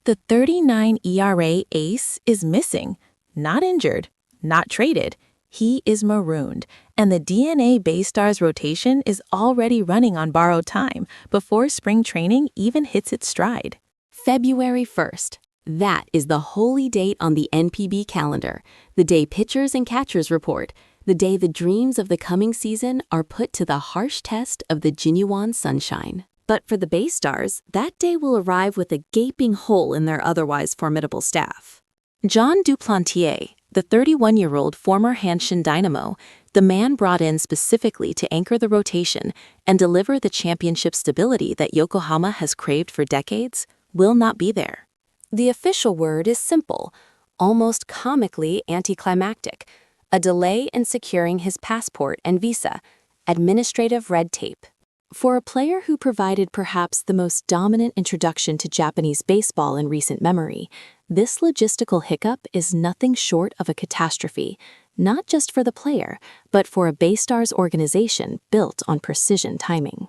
The 39 ERA ace is missing, not injured, not traded. He is marooned, and the DeNA BayStars rotation is already running on borrowed time before spring training even hits its stride. February 1st. That is the holy date on the NPB calendar, the day pitchers and catchers report, the day the dreams of the coming season are put to the harsh test of the genuine sunshine. But for the BayStars, that day will arrive with a gaping hole in their otherwise formidable staff. John Duplantier, the 31-year-old former Hanshin Dynamo, the man brought in specifically to anchor the rotation and deliver the championship stability that Yokohama has craved for decades, will not be there. The official word is simple, almost comically anticlimactic: a delay in securing his passport and visa, administrative red tape. For a player who provided perhaps the most dominant introduction to Japanese baseball in recent memory, this logistical hiccup is nothing short of a catastrophe, not just for the player, but for a BayStars organization built on precision timing.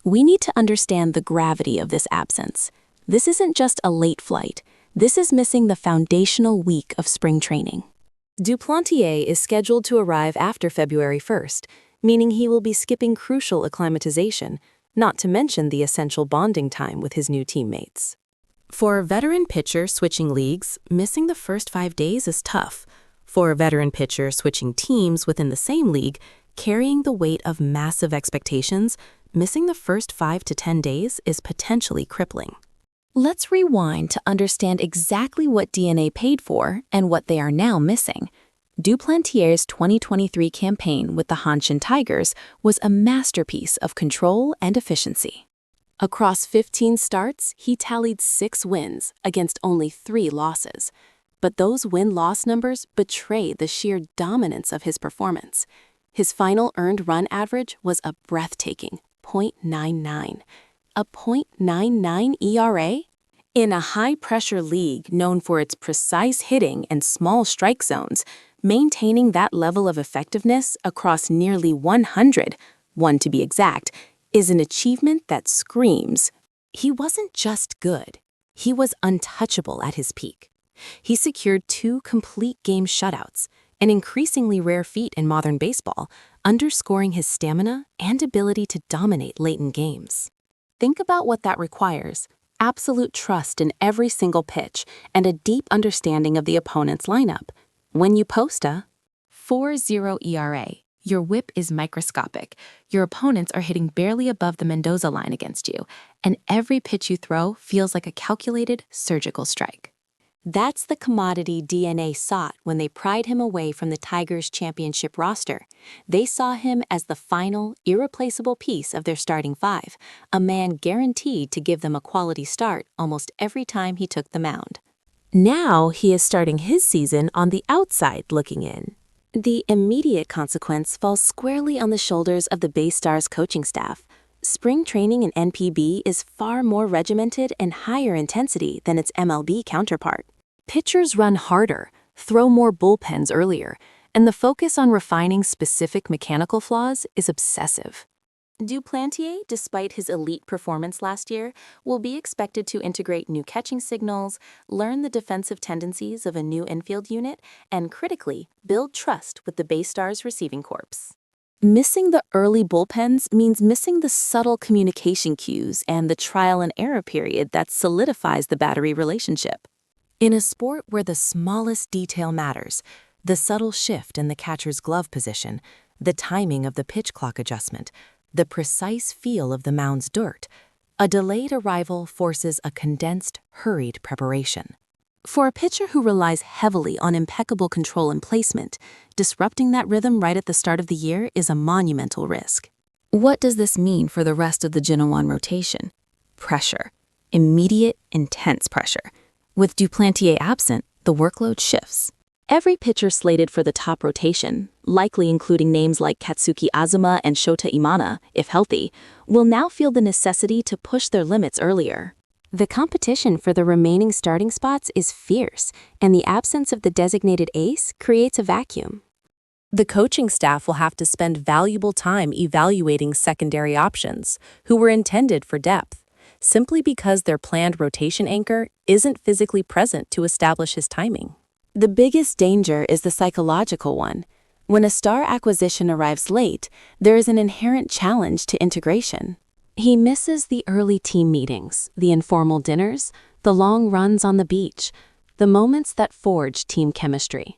We need to understand the gravity of this absence. This isn't just a late flight. This is missing the foundational week of spring training. Duplantier is scheduled to arrive after February 1st, meaning he will be skipping crucial acclimatization, not to mention the essential bonding time with his new teammates. For a veteran pitcher switching leagues, missing the first 5 days is tough. For a veteran pitcher switching teams within the same league, carrying the weight of massive expectations, missing the first 5 to 10 days is potentially crippling. Let's rewind to understand exactly what DeNA paid for and what they are now missing. Duplantier's 2023 campaign with the Hanshin Tigers was a masterpiece of control and efficiency. Across 15 starts, he tallied 6 wins against only 3 losses. But those win-loss numbers betray the sheer dominance of his performance. His final earned run average was a breathtaking .99. A .99 ERA? In a high-pressure league known for its precise hitting and small strike zones, maintaining that level of effectiveness across nearly 100, one to be exact, is an achievement that screams. He wasn't just good. He was untouchable at his peak. He secured 2 complete game shutouts, an increasingly rare feat in modern baseball, underscoring his stamina and ability to dominate late in games. Think about what that requires: absolute trust in every single pitch and a deep understanding of the opponent's lineup. When you post a 4.0 ERA, your whip is microscopic, your opponents are hitting barely above the Mendoza line against you, and every pitch you throw feels like a calculated surgical strike. That's the commodity DeNA sought when they pried him away from the Tigers' championship roster. They saw him as the final, irreplaceable piece of their starting 5, a man guaranteed to give them a quality start almost every time he took the mound. Now he is starting his season on the outside looking in. The immediate consequence falls squarely on the shoulders of the BayStars coaching staff. Spring training in NPB is far more regimented and higher intensity than its MLB counterpart. Pitchers run harder, throw more bullpens earlier, and the focus on refining specific mechanical flaws is obsessive. Duplantier, despite his elite performance last year, will be expected to integrate new catching signals, learn the defensive tendencies of a new infield unit, and critically, build trust with the BayStars receiving corps. Missing the early bullpens means missing the subtle communication cues and the trial and error period that solidifies the battery relationship. In a sport where the smallest detail matters, the subtle shift in the catcher's glove position, the timing of the pitch clock adjustment, the precise feel of the mound's dirt, a delayed arrival forces a condensed, hurried preparation. For a pitcher who relies heavily on impeccable control and placement, disrupting that rhythm right at the start of the year is a monumental risk. What does this mean for the rest of the Genoan rotation? Pressure. Immediate, intense pressure. With Duplantier absent, the workload shifts. Every pitcher slated for the top rotation, likely including names like Katsuki Azuma and Shota Imana, if healthy, will now feel the necessity to push their limits earlier. The competition for the remaining starting spots is fierce, and the absence of the designated ace creates a vacuum. The coaching staff will have to spend valuable time evaluating secondary options, who were intended for depth. simply because their planned rotation anchor isn't physically present to establish his timing. The biggest danger is the psychological one. When a star acquisition arrives late, there is an inherent challenge to integration. He misses the early team meetings, the informal dinners, the long runs on the beach, the moments that forge team chemistry.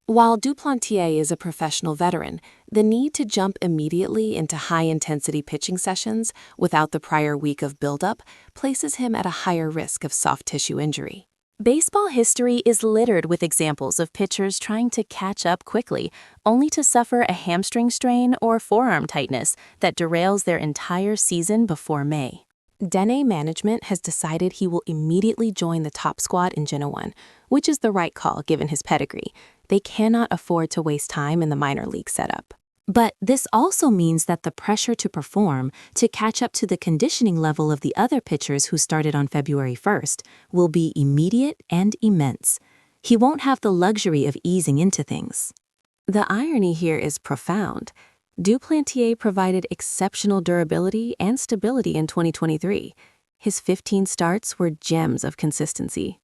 While Duplantier is a professional veteran, the need to jump immediately into high-intensity pitching sessions without the prior week of buildup places him at a higher risk of soft tissue injury. Baseball history is littered with examples of pitchers trying to catch up quickly, only to suffer a hamstring strain or forearm tightness that derails their entire season before May. DeNA management has decided he will immediately join the top squad in Gen 1, which is the right call given his pedigree. They cannot afford to waste time in the minor league setup. But this also means that the pressure to perform, to catch up to the conditioning level of the other pitchers who started on February 1st, will be immediate and immense. He won't have the luxury of easing into things. The irony here is profound. Duplantier provided exceptional durability and stability in 2023. His 15 starts were gems of consistency.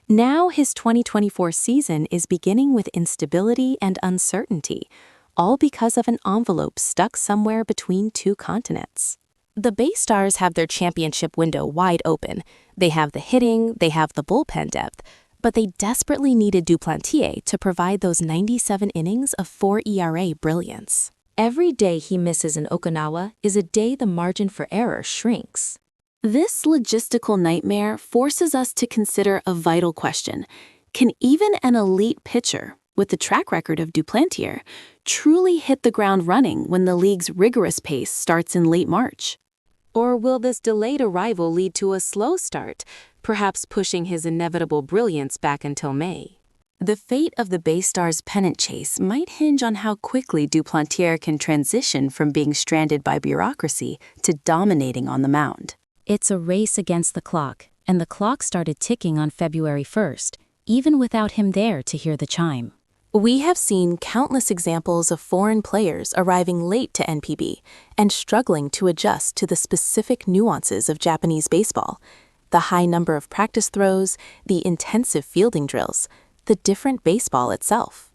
Now his 2024 season is beginning with instability and uncertainty, all because of an envelope stuck somewhere between two continents. The BayStars have their championship window wide open. They have the hitting, they have the bullpen depth, but they desperately needed Duplantier to provide those 97 innings of 4 ERA brilliance. Every day he misses in Okinawa is a day the margin for error shrinks. This logistical nightmare forces us to consider a vital question. Can even an elite pitcher, with the track record of Duplantier, truly hit the ground running when the league's rigorous pace starts in late March? Or will this delayed arrival lead to a slow start, perhaps pushing his inevitable brilliance back until May? The fate of the BayStars' pennant chase might hinge on how quickly Duplantier can transition from being stranded by bureaucracy to dominating on the mound. It's a race against the clock, and the clock started ticking on February 1st, even without him there to hear the chime. We have seen countless examples of foreign players arriving late to NPB and struggling to adjust to the specific nuances of Japanese baseball, the high number of practice throws, the intensive fielding drills, the different baseball itself.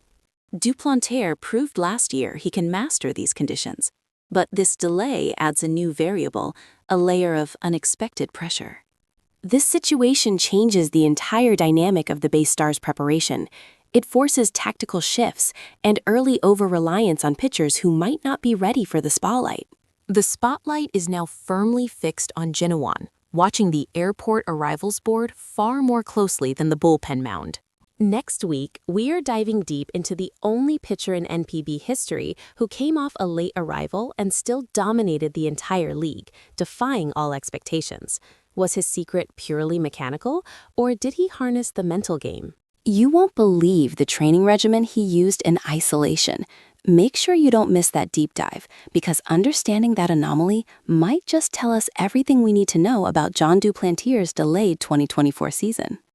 Duplantier proved last year he can master these conditions, but this delay adds a new variable, a layer of unexpected pressure. This situation changes the entire dynamic of the BayStars' preparation. It forces tactical shifts and early over-reliance on pitchers who might not be ready for the spotlight. The spotlight is now firmly fixed on Gen 1, watching the airport arrivals board far more closely than the bullpen mound. Next week, we are diving deep into the only pitcher in NPB history who came off a late arrival and still dominated the entire league, defying all expectations. Was his secret purely mechanical, or did he harness the mental game? You won't believe the training regimen he used in isolation. Make sure you don't miss that deep dive, because understanding that anomaly might just tell us everything we need to know about John Duplantier's delayed 2024 season.